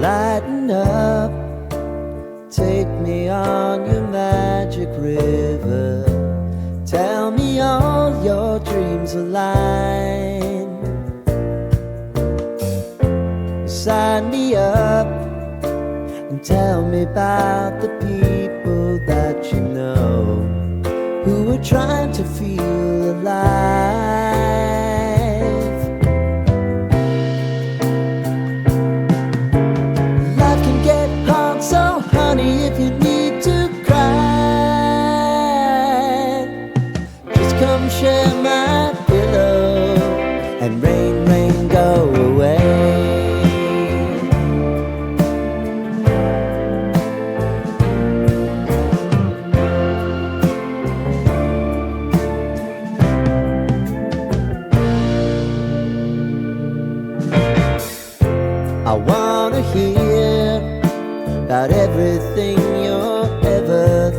Lighten up, take me on your magic river. Tell me all your dreams align. Sign me up and tell me about the people that you know who are trying to feel alive. Life can get hard, so honey, if you need to cry, just come share my pillow and rain, rain, go away. I wanna hear about everything you're ever